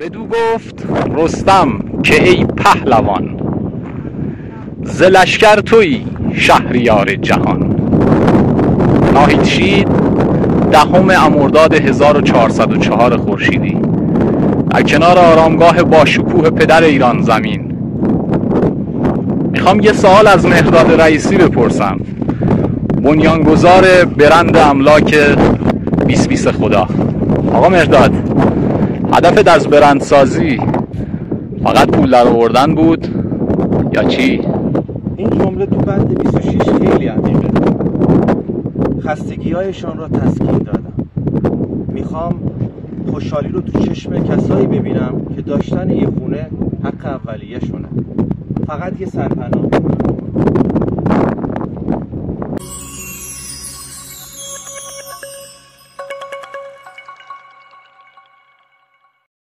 بدو گفت رستم که ای پهلوان، ز لشکر تویی شهریار جهان. ناهیدشید 10 مرداد 1404 خورشیدی در کنار آرامگاه باشکوه پدر ایران زمین. میخوام یه سوال از مهرداد رئیسی بپرسم، بنیانگذار برند املاک 2020 خدا. آقا مهرداد، هدفت از برندسازی فقط پول در آوردن بود یا چی؟ این جمله تو بند 26 خیلی عمیقه. خستگی‌هایشان را تسکین دادم. میخوام خوشحالی رو تو چشم کسایی ببینم که داشتن یه خونه حق اولیه شونه. فقط یه سرپناه.